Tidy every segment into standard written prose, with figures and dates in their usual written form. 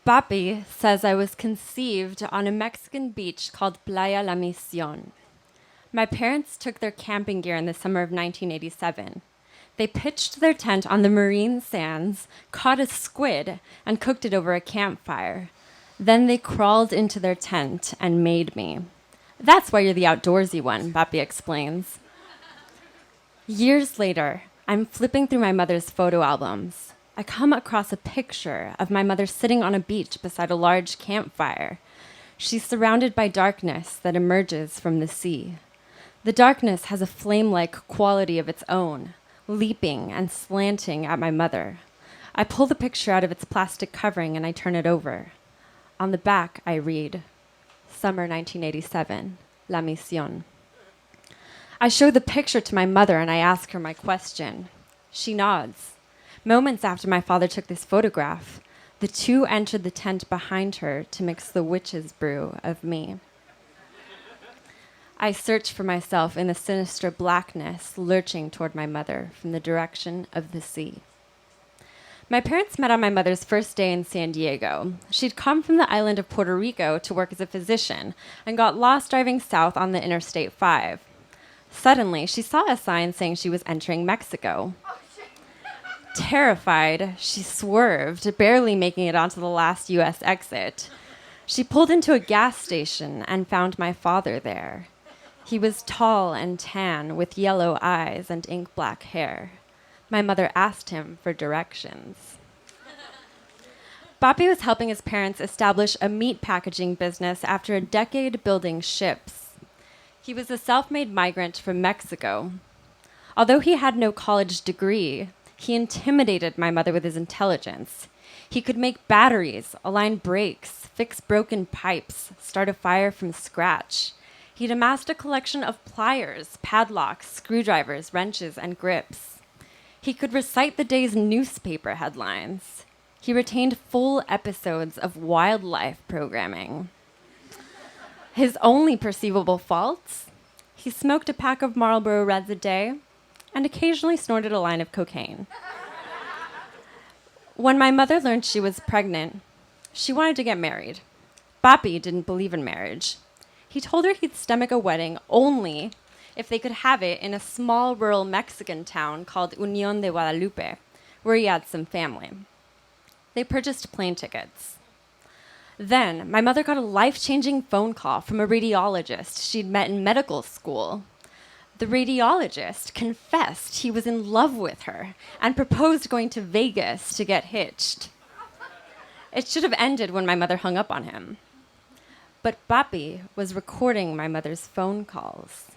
Papi says I was conceived on a Mexican beach called Playa La Misión. My parents took their camping gear in the summer of 1987. They pitched their tent on the marine sands, caught a squid, and cooked it over a campfire. Then they crawled into their tent and made me. That's why you're the outdoorsy one, Papi explains. Years later, I'm flipping through my mother's photo albums. I come across a picture of my mother sitting on a beach beside a large campfire. She's surrounded by darkness that emerges from the sea. The darkness has a flame-like quality of its own, leaping and slanting at my mother. I pull the picture out of its plastic covering and I turn it over. On the back, I read, Summer 1987, La Misión. I show the picture to my mother and I ask her my question. She nods. Moments after my father took this photograph, the two entered the tent behind her to mix the witch's brew of me. I search for myself in the sinister blackness lurching toward my mother from the direction of the sea. My parents met on my mother's first day in San Diego. She'd come from the island of Puerto Rico to work as a physician and got lost driving south on the Interstate 5. Suddenly, she saw a sign saying she was entering Mexico. Terrified, she swerved, barely making it onto the last U.S. exit. She pulled into a gas station and found my father there. He was tall and tan, with yellow eyes and ink-black hair. My mother asked him for directions. Papi was helping his parents establish a meat packaging business after a decade building ships. He was a self-made migrant from Mexico. Although he had no college degree, he intimidated my mother with his intelligence. He could make batteries, align brakes, fix broken pipes, start a fire from scratch. He'd amassed a collection of pliers, padlocks, screwdrivers, wrenches, and grips. He could recite the day's newspaper headlines. He retained full episodes of wildlife programming. His only perceivable faults? He smoked a pack of Marlboro Reds a day and occasionally snorted a line of cocaine. When my mother learned she was pregnant, she wanted to get married. Papi didn't believe in marriage. He told her he'd stomach a wedding only if they could have it in a small rural Mexican town called Unión de Guadalupe, where he had some family. They purchased plane tickets. Then, my mother got a life-changing phone call from a radiologist she'd met in medical school. The radiologist confessed he was in love with her and proposed going to Vegas to get hitched. It should have ended when my mother hung up on him. But Papi was recording my mother's phone calls.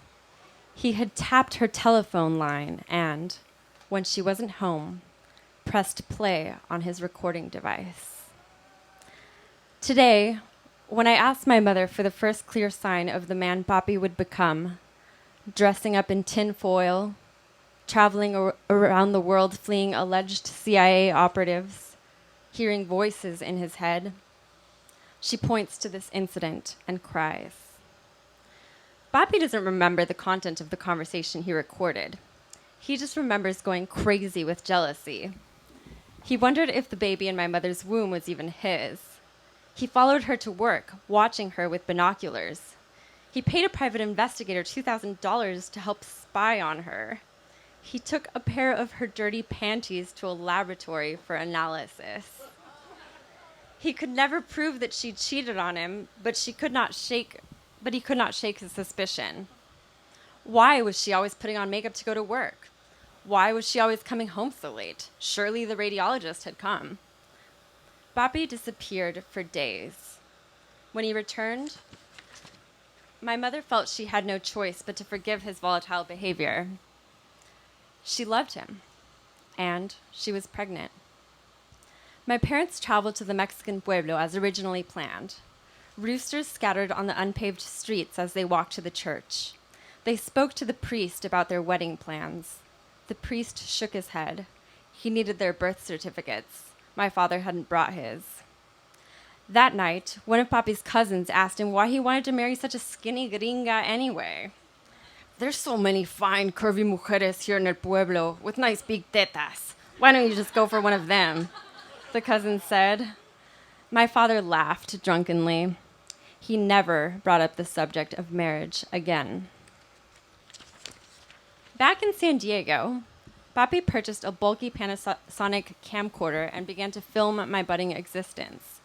He had tapped her telephone line and, when she wasn't home, pressed play on his recording device. Today, when I asked my mother for the first clear sign of the man Papi would become, dressing up in tin foil, traveling around the world fleeing alleged CIA operatives, hearing voices in his head, she points to this incident and cries. Papi doesn't remember the content of the conversation he recorded. He just remembers going crazy with jealousy. He wondered if the baby in my mother's womb was even his. He followed her to work, watching her with binoculars. He paid a private investigator $2,000 to help spy on her. He took a pair of her dirty panties to a laboratory for analysis. He could never prove that she cheated on him, but he could not shake his suspicion. Why was she always putting on makeup to go to work? Why was she always coming home so late? Surely the radiologist had come. Papi disappeared for days. When he returned, my mother felt she had no choice but to forgive his volatile behavior. She loved him, and she was pregnant. My parents traveled to the Mexican pueblo as originally planned. Roosters scattered on the unpaved streets as they walked to the church. They spoke to the priest about their wedding plans. The priest shook his head. He needed their birth certificates. My father hadn't brought his. That night, one of Papi's cousins asked him why he wanted to marry such a skinny gringa anyway. There's so many fine, curvy mujeres here in el pueblo with nice big tetas. Why don't you just go for one of them? The cousin said. My father laughed drunkenly. He never brought up the subject of marriage again. Back in San Diego, Papi purchased a bulky Panasonic camcorder and began to film my budding existence.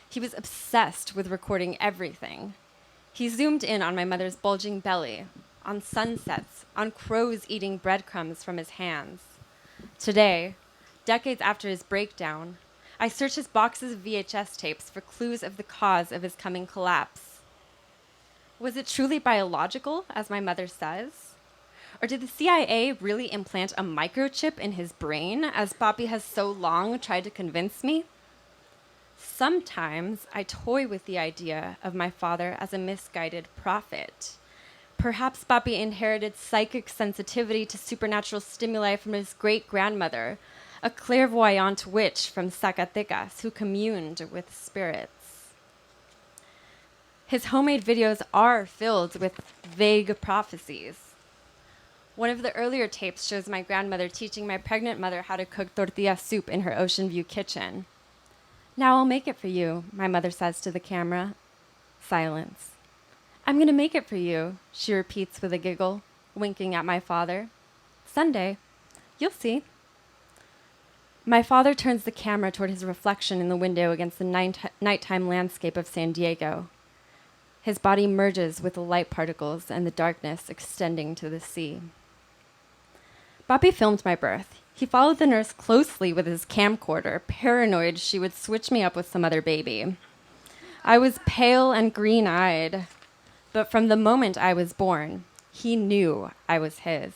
He was obsessed with recording everything. He zoomed in on my mother's bulging belly, on sunsets, on crows eating breadcrumbs from his hands. Today, decades after his breakdown, I search his boxes of VHS tapes for clues of the cause of his coming collapse. Was it truly biological, as my mother says? Or did the CIA really implant a microchip in his brain, as Papi has so long tried to convince me? Sometimes I toy with the idea of my father as a misguided prophet. Perhaps Papi inherited psychic sensitivity to supernatural stimuli from his great-grandmother, a clairvoyant witch from Zacatecas who communed with spirits. His homemade videos are filled with vague prophecies. One of the earlier tapes shows my grandmother teaching my pregnant mother how to cook tortilla soup in her Ocean View kitchen. "Now I'll make it for you," my mother says to the camera. Silence. "I'm going to make it for you," she repeats with a giggle, winking at my father. "Sunday. You'll see." My father turns the camera toward his reflection in the window against the nighttime landscape of San Diego. His body merges with the light particles and the darkness extending to the sea. Papi filmed my birth. He followed the nurse closely with his camcorder, paranoid she would switch me up with some other baby. I was pale and green-eyed, but from the moment I was born, he knew I was his.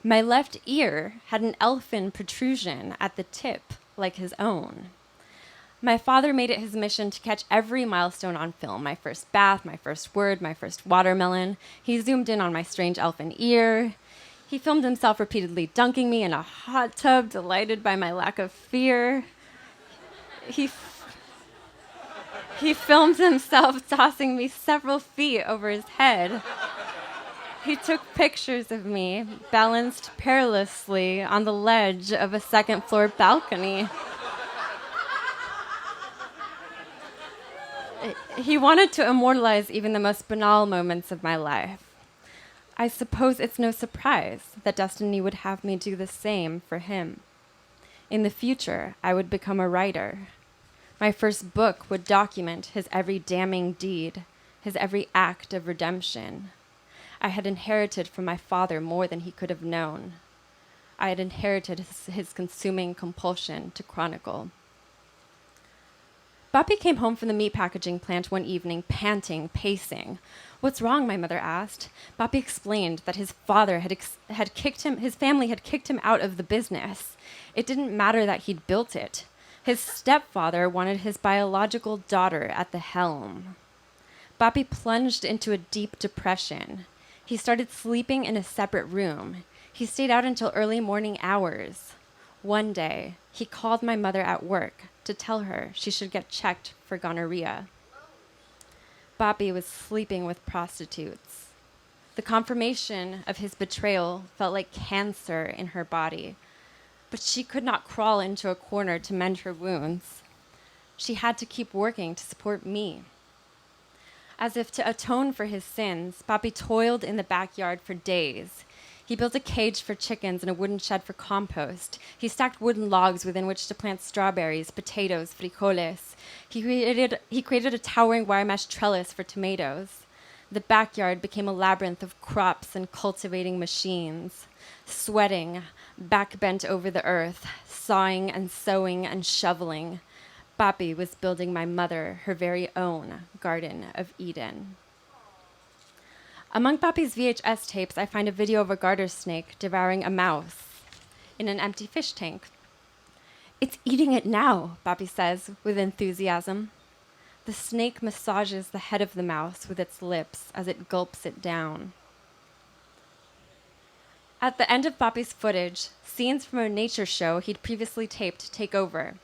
My left ear had an elfin protrusion at the tip, like his own. My father made it his mission to catch every milestone on film: my first bath, my first word, my first watermelon. He zoomed in on my strange elfin ear. He filmed himself repeatedly dunking me in a hot tub, delighted by my lack of fear. He filmed himself tossing me several feet over his head. He took pictures of me, balanced perilously on the ledge of a second-floor balcony. He wanted to immortalize even the most banal moments of my life. I suppose it's no surprise that destiny would have me do the same for him. In the future, I would become a writer. My first book would document his every damning deed, his every act of redemption. I had inherited from my father more than he could have known. I had inherited his consuming compulsion to chronicle. Papi came home from the meat packaging plant one evening, panting, pacing. "What's wrong?" my mother asked. Papi explained that his father his family had kicked him out of the business. It didn't matter that he'd built it. His stepfather wanted his biological daughter at the helm. Papi plunged into a deep depression. He started sleeping in a separate room. He stayed out until early morning hours. One day, he called my mother at work to tell her she should get checked for gonorrhea. Papi was sleeping with prostitutes. The confirmation of his betrayal felt like cancer in her body, but she could not crawl into a corner to mend her wounds. She had to keep working to support me. As if to atone for his sins, Papi toiled in the backyard for days. He built a cage for chickens and a wooden shed for compost. He stacked wooden logs within which to plant strawberries, potatoes, frijoles. He created a towering wire mesh trellis for tomatoes. The backyard became a labyrinth of crops and cultivating machines. Sweating, back bent over the earth, sawing and sewing and shoveling, Papi was building my mother her very own Garden of Eden. Among Papi's VHS tapes, I find a video of a garter snake devouring a mouse in an empty fish tank. "It's eating it now," Papi says with enthusiasm. The snake massages the head of the mouse with its lips as it gulps it down. At the end of Papi's footage, scenes from a nature show he'd previously taped take over.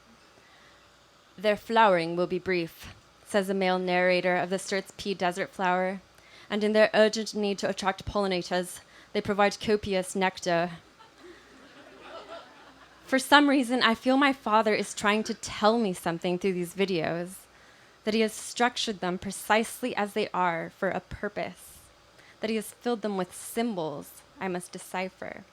"Their flowering will be brief," says the male narrator of the Sturt's pea desert flower, "and in their urgent need to attract pollinators, they provide copious nectar." For some reason, I feel my father is trying to tell me something through these videos, that he has structured them precisely as they are for a purpose, that he has filled them with symbols I must decipher.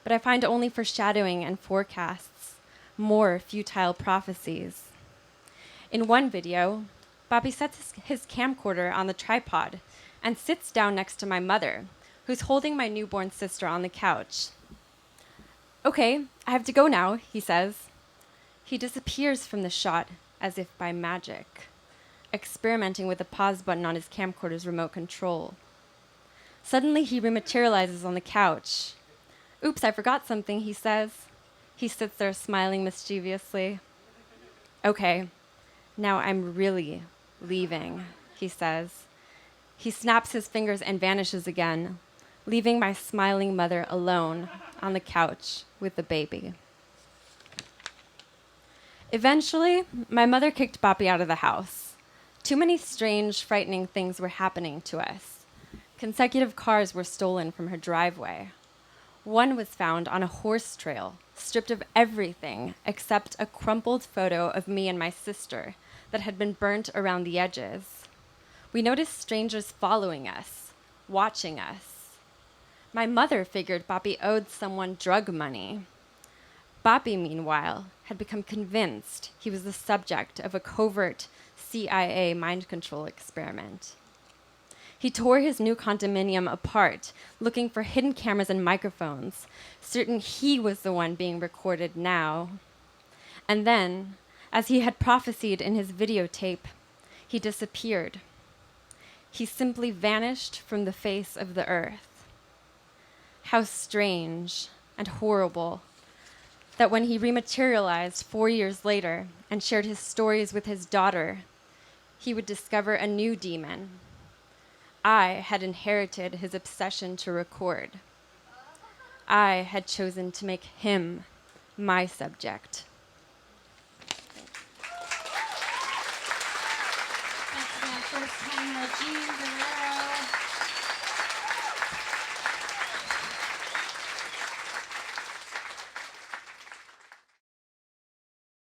But I find only foreshadowing and forecasts, more futile prophecies. In one video, Bobby sets his camcorder on the tripod and sits down next to my mother, who's holding my newborn sister on the couch. "Okay, I have to go now," he says. He disappears from the shot as if by magic, experimenting with the pause button on his camcorder's remote control. Suddenly, he rematerializes on the couch. "Oops, I forgot something," he says. He sits there smiling mischievously. "Okay, now I'm really leaving," he says. He snaps his fingers and vanishes again, leaving my smiling mother alone on the couch with the baby. Eventually, my mother kicked Boppy out of the house. Too many strange, frightening things were happening to us. Consecutive cars were stolen from her driveway. One was found on a horse trail, stripped of everything except a crumpled photo of me and my sister that had been burnt around the edges. We noticed strangers following us, watching us. My mother figured Boppy owed someone drug money. Boppy, meanwhile, had become convinced he was the subject of a covert CIA mind control experiment. He tore his new condominium apart, looking for hidden cameras and microphones, certain he was the one being recorded now. And then, as he had prophesied in his videotape, he disappeared. He simply vanished from the face of the earth. How strange and horrible that when he rematerialized 4 years later and shared his stories with his daughter, he would discover a new demon. I had inherited his obsession to record. I had chosen to make him my subject. That's my first time, Jean Guerrero.